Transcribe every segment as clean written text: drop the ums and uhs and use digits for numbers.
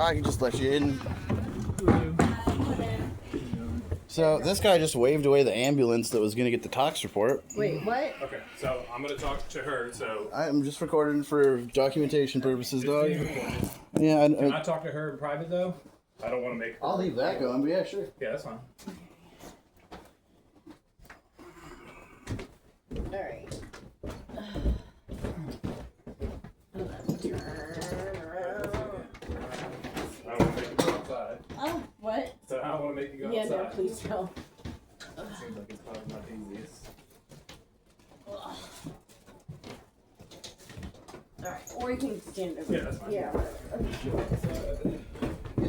I can just let you in. So this guy just waved away the ambulance that was going to get the tox report. Wait, what? Okay, so I'm gonna talk to her. So I'm just recording for documentation purposes, dog. Can Yeah, I talk to her in private though? I don't want to make. I'll leave that going, but yeah, sure. Yeah, that's fine. Alright. I don't want to make you go outside. Oh, what? So I don't want to make you go Yeah, outside. no, please don't. Seems like it's probably not the easiest. Alright, or you can stand over. Yeah, that's fine. Yeah, whatever.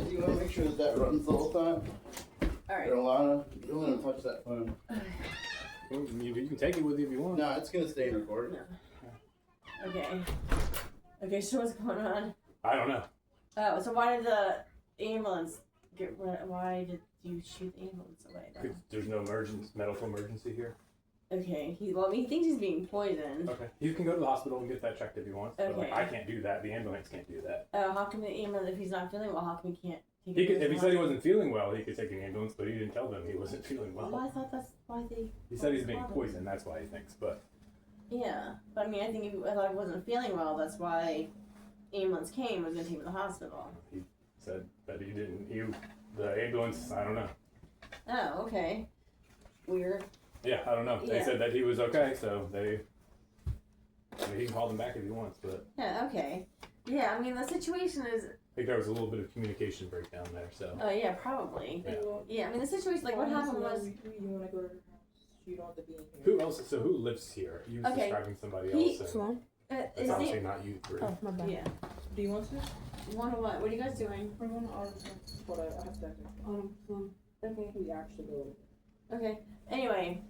You want to make sure that runs the whole time? Alright. Alana, you don't want to touch that phone. You can take it with you if you want. No, it's going to stay in recording. No. Okay. Okay, so what's going on? I don't know. Oh, so why did the ambulance get, why did you shoot the ambulance away then? 'Cause there's no medical emergency here. Okay, he thinks he's being poisoned. Okay. You can go to the hospital and get that checked if you want. But like, Okay. I can't do that. The ambulance can't do that. How come the ambulance, if he's not feeling well, how come he can't take He him could, to if the he said he hospital? wasn't feeling well, he could take an ambulance, but he didn't tell them he wasn't feeling well. Well, I thought that's why they... He said he's being poisoned. That's why he thinks. But Yeah, but I mean, I think I thought he wasn't feeling well, that's why ambulance came, was going to take him to the hospital. he said that he didn't. The ambulance. I don't know. Oh, okay. Weird. Yeah, I don't know. They Yeah. said that he was okay, so he can call them back if he wants. But Yeah, okay. Yeah, I mean, the situation is... I think there was a little bit of communication breakdown there. So Oh, yeah, probably. Yeah. Yeah, I mean, the situation, like, what happened was... You want to go to her house? You don't have to be in here. who else? So who lives here? You was Okay. describing somebody He- else. And Is it's obviously it... not you three. Oh, my bad. Yeah. Do you want to? One what? What are you guys doing? We're going to our Hold on, I have to. Okay. We actually go. Okay. Anyway,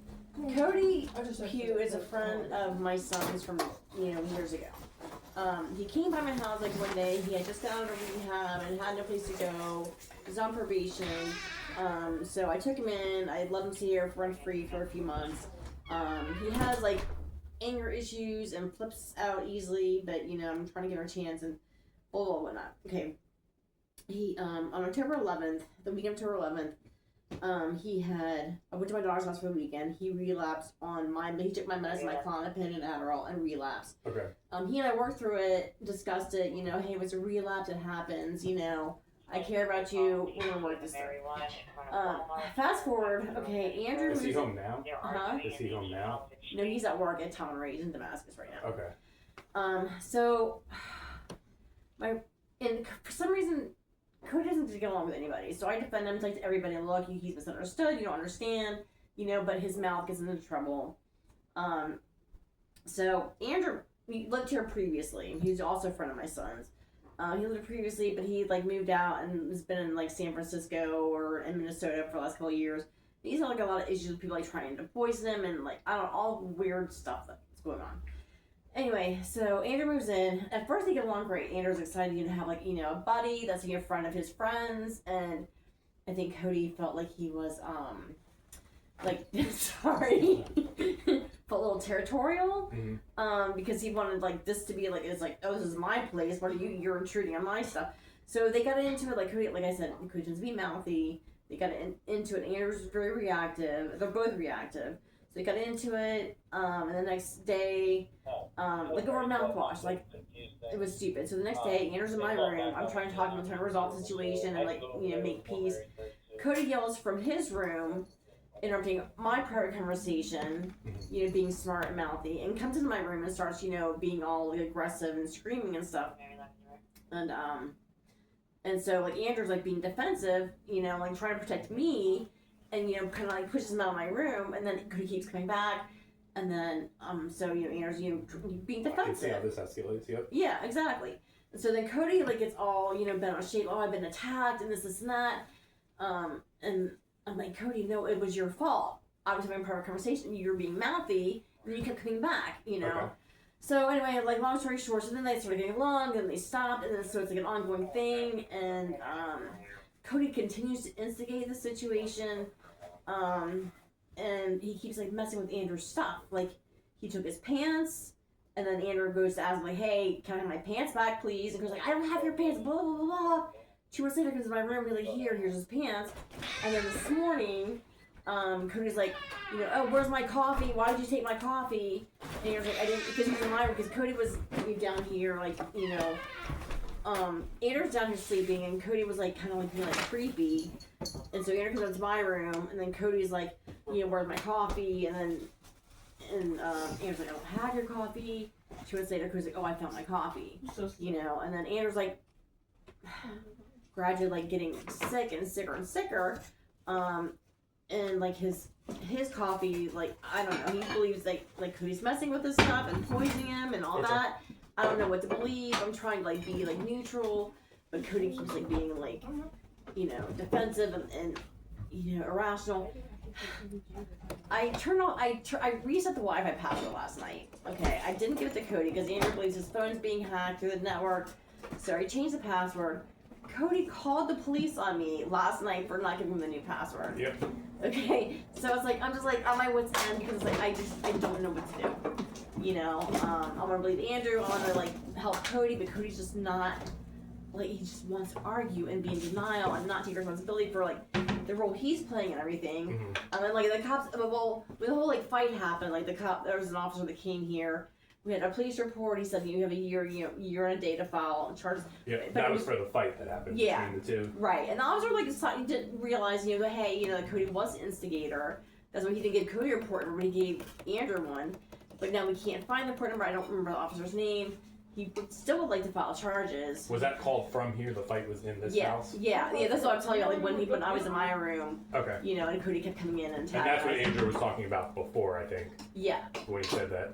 Cody Pugh is a friend of my son's from, years ago. He came by my house like one day. He had just got out of rehab and had no place to go. He was on probation. So I took him in. I let him stay here rent free for a few months. He has like anger issues and flips out easily, but I'm trying to give him a chance and blah blah whatnot. Okay. He on October 11th, the weekend of October 11th, I went to my daughter's house for the weekend. He relapsed he took my medicine, my Klonopin and Adderall, and relapsed. Okay. He and I worked through it, discussed it, hey, it was a relapse, it happens, I care about you, we're gonna work this through. Fast forward, okay, Andrew Is he home now? Huh? Is he home now? No, he's at work at Tom Ray. He's in Damascus right now. Okay. So, for some reason, Cody doesn't get along with anybody, so I defend him to everybody. Look, he's misunderstood, you don't understand, but his mouth gets into trouble. So Andrew, he lived here previously. He's also a friend of my son's. He lived here previously, but he moved out and has been in San Francisco or in Minnesota for the last couple of years. He's had a lot of issues with people trying to poison him and I don't know, all weird stuff that's going on. Anyway, so Andrew moves in. At first they get along great. Andrew's excited to have a buddy that's a friend of his friends, and I think Cody felt like he was sorry, felt a little territorial, because he wanted this to be oh, this is my place. What are you're intruding on my stuff. So they got into it Cody, like I said, Cody tends to be mouthy. They got into it. Andrew's very reactive. They're both reactive. So they got into it, and the next day, over mouthwash, it was stupid. So the next day, Andrew's in my room. I'm trying to talk to him, trying to resolve the situation and make peace. Cody yells from his room, interrupting my private conversation, being smart and mouthy, and comes into my room and starts, being all aggressive and screaming and stuff. And so Andrew's being defensive, trying to protect me. And, kind of pushes him out of my room, and then he keeps coming back, and then, so, Andrew's, being defensive. I can see how this escalates, yep. Yeah, exactly. And so then Cody, gets all, bent out of shape, oh, I've been attacked, and this, and that, and I'm like, Cody, no, it was your fault. I was having a private conversation, you were being mouthy, and then you kept coming back, Okay. So anyway, long story short, so then they started getting along, then they stopped, and then so it's an ongoing thing, and, Cody continues to instigate the situation, and he keeps messing with Andrew's stuff. He took his pants, and then Andrew goes to ask him hey, can I have my pants back, please? And goes I don't have your pants, blah blah blah blah. 2 months later, comes in my room, be like, here's his pants. And then this morning, Cody's like, you know, oh, where's my coffee? Why did you take my coffee? And he was like, I didn't, because he was in my room, because Cody was down here, like, you know, Andrew's down here sleeping, and Cody was like, kind of like being like creepy. And so Andrew comes into my room, and then Cody's like, you know, where's my coffee? And then, Andrew's like, I don't have your coffee. 2 months later, Cody's like, oh, I found my coffee. So You know, and then Andrew's like, gradually like getting sick and sicker and sicker. And like his coffee, like, I don't know, he believes like Cody's messing with his stuff and poisoning him and all It's that. I don't know what to believe. I'm trying to like be like neutral, but Cody keeps like being like, you know, defensive and you know, irrational. I reset the Wi-Fi password last night. Okay, I didn't give it to Cody because Andrew believes his phone's being hacked through the network. So I changed the password. Cody called the police on me last night for not giving him the new password. Yep. Okay, so it's like I'm just like on my wits end because it's like I don't know what to do. You know, I want to believe Andrew. I want to like help Cody, but Cody's just not like, he just wants to argue and be in denial and not take responsibility for like the role he's playing and everything. Mm-hmm. And then like the cops, well, when the whole like fight happened, like there was an officer that came here. We had a police report. He said you have a year and a day to file charges. Yeah, But that it was for the fight that happened Yeah. between the two. Right, and the officer like decided, didn't realize, you know, that hey, you know, that Cody was the instigator. That's why he didn't give Cody a report number, but he gave Andrew one. But now we can't find the report number. I don't remember the officer's name. He still would like to file charges. Was that called from here? The fight was in this Yeah, house? yeah. That's what I'm telling you. Like when I was in my room, Okay. you know, and Cody kept coming in and And that's what attacking us. Andrew was talking about before, I think, Yeah, when he said that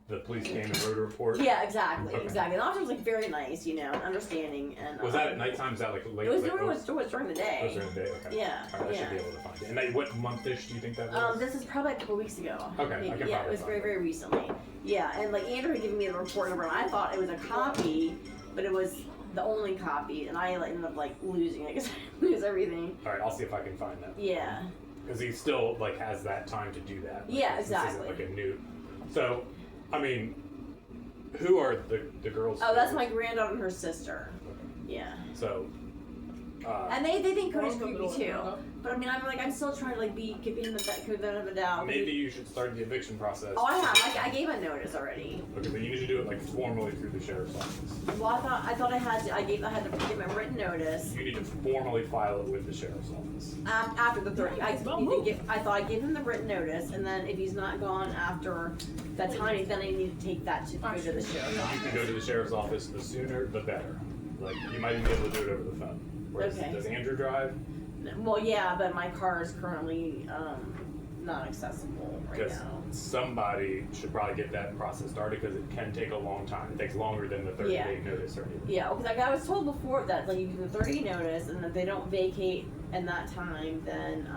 the police came and wrote a report. yeah, exactly, Okay. exactly. The officer was like very nice, you know, and understanding. And Was that at nighttime? Is that like late? It was, like, during the day. it was during the day? Okay. Yeah, All right, I yeah. should be able to find it. And that, what month-ish do you think that was? This is probably a couple weeks ago. Okay, I can Yeah, probably it was find very, it. very recently. Yeah, and like Andrew had given me the report number, and I thought it was a copy, but it was the only copy, and I ended up like losing it because I lose everything. All right, I'll see if I can find that. Yeah. Because he still like has that time to do that. Like, Yeah, this isn't exactly. like a new. So, I mean, who are the girls? Oh, that's my granddaughter and her sister. Yeah. So. And they think Cody's Welcome creepy to too. the- but I mean, I'm still trying to like give him the benefit of the doubt. Maybe you should start the eviction process. Oh, I have. I gave a notice already. Okay, but you need to do it like formally through the sheriff's office. Well, I thought I had to. I had to give him a written notice. You need to formally file it with the sheriff's office. After the 30, I thought I'd give him the written notice, and then if he's not gone after that time, then I need to take that to go to the sheriff's You can office. go to the sheriff's office. The sooner, the better. Like you might even be able to do it over the phone. Whereas, Okay. does Andrew drive? Well, yeah, but my car is currently not accessible right Because now. somebody should probably get that process started because it can take a long time. It takes longer than the 30-day notice or anything. Yeah, because like I was told before that like you give them 30 notice, and if they don't vacate in that time, then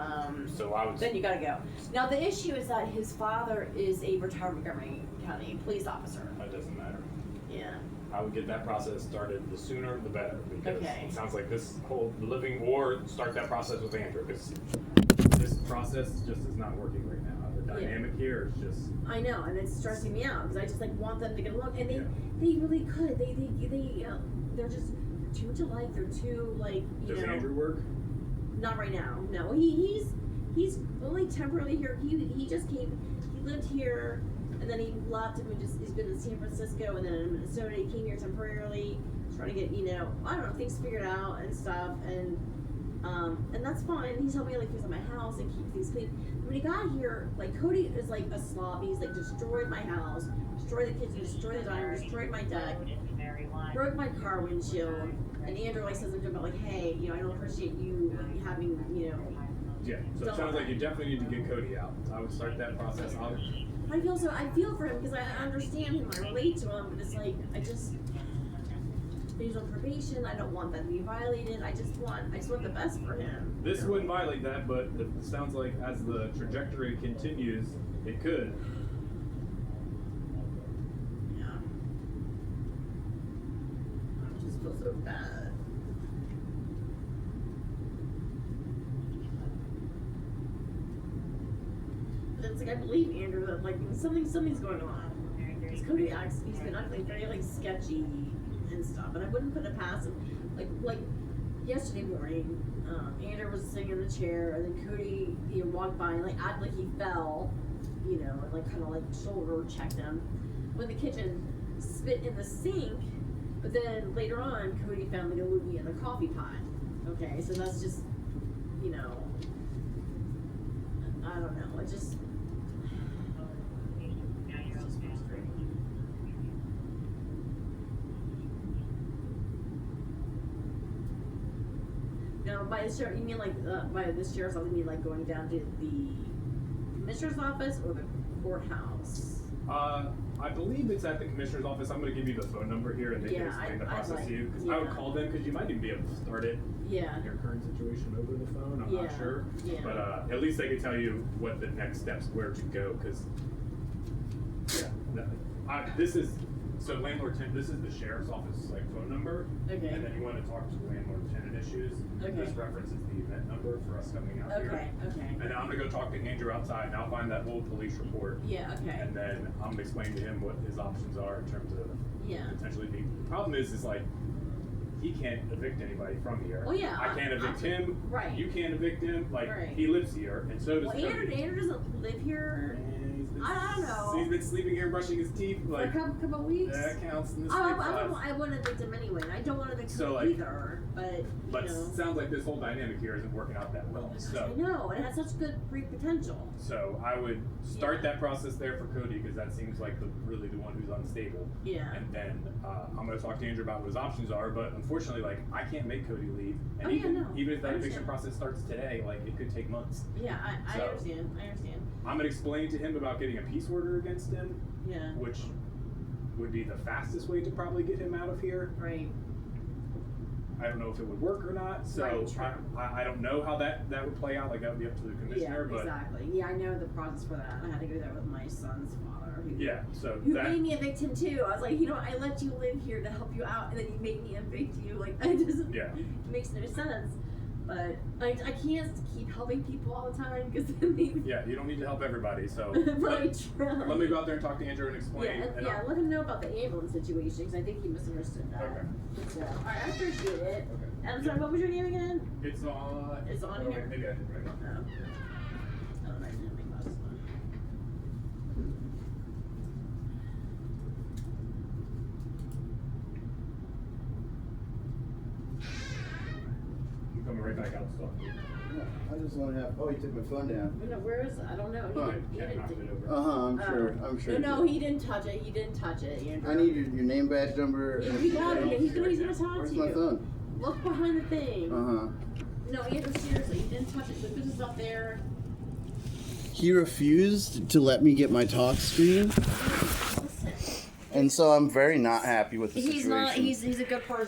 So I would. then you gotta go. Now the issue is that his father is a retired Montgomery County police officer. That doesn't matter. Yeah. I would get that process started the sooner the better because Okay. it sounds like this whole living or start that process with Andrew because this process just is not working right now. The dynamic here is just. I know, and it's stressing me out because I just like want them to get along, and Yeah. they really could. They're just too much alike. They're too like you Does know. Andrew work? Not right now. No, he's only temporarily here. He just came. He lived here, and then he left, and he's been in San Francisco, and then in Minnesota. He came here temporarily, trying to get I don't know, things figured out and stuff, and that's fine. He's helped me like fix up my house and keep things clean. When he got here, like Cody is like a slob. He's like destroyed my house, destroyed the kitchen, destroyed the dining room, destroyed my deck, broke my car windshield. And Andrew like says something about like, hey, I don't appreciate you having, Yeah. So it sounds like you definitely need to get Cody out. I would start that process. I feel for him because I understand him, I relate to him, but it's like he's on probation. I don't want that to be violated. I just want the best for him. This wouldn't violate that, but it sounds like as the trajectory continues, it could. Yeah. I just feel so bad. But it's like I believe Andrew that like something's going on. Because Cody he's been acting very like sketchy and stuff, and I wouldn't put it past him. Like yesterday morning, Andrew was sitting in the chair, and then Cody, walked by and like acted like he fell, and like kind of like shoulder checked him. Went in the kitchen, spit in the sink, but then later on, Cody found like a loogie in the coffee pot. Okay, so that's just, I don't know. It just. Now, by the sheriff, you mean like by the sheriff's office? You mean like going down to the commissioner's office or the courthouse? I believe it's at the commissioner's office. I'm going to give you the phone number here, and they can explain the process to you. Because I would call them, because you might even be able to start it in your current situation over the phone. I'm not sure, but at least they can tell you what the next steps, where to go. Because this is so landlord tenant. This is the sheriff's office phone number. Okay. And then you want to talk to landlord tenant issues. Okay. This references the event number for us coming out here. Okay. And then I'm gonna go talk to Andrew outside, and I'll find that old police report. Yeah. Okay. And then I'm gonna explain to him what his options are in terms of potentially being. The problem is like he can't evict anybody from here. Well, yeah. I can't evict him. Right. You can't evict him. Like Right. he lives here, and so does Well, Cody. Andrew doesn't live here. I don't know. He's been sleeping here, brushing his teeth. For Like a couple of weeks. that counts in the I want to evict him anyway. And I don't want to evict him either. But sounds like this whole dynamic here isn't working out that well. So I know, and it has such good free potential. So I would start that process there for Cody, because that seems like really the one who's unstable. Yeah. And then I'm going to talk to Andrew about what his options are. But unfortunately, I can't make Cody leave. And even if that eviction process starts today, it could take months. Yeah, I understand. I'm going to explain to him about getting a peace order against him. Yeah. Which would be the fastest way to probably get him out of here. Right. I don't know if it would work or not, so I don't know how that would play out. That would be up to the commissioner. Yeah, exactly. Yeah, I know the process for that. I had to go there with my son's father. Who made me evict him too. I was like, I let you live here to help you out, and then you made me evict you. It makes no sense. But I can't keep helping people all the time because then they. Yeah, you don't need to help everybody. So Right. let me go out there and talk to Andrew and explain. Let him know about the ambulance situation because I think he misunderstood that. Okay. So, all right, I appreciate it. Okay. And sorry, what was your name again? It's on. It's on here. Maybe I didn't write it on. Oh, I didn't have my glasses on. I'm coming right back out to talk to you. I just want to have. Oh, he took my phone down. No, where is it? I don't know. He Ken knocked didn't. it over. I'm sure. No, he didn't touch it. He didn't touch it, Andrew. I need your name badge number. He got it. He's gonna talk Where's to my you. phone? Look behind the thing. No, Andrew, seriously, he didn't touch it. The business up there. He refused to let me get my talk screen, Listen. and so I'm very not happy with the situation. He's not. He's a good person.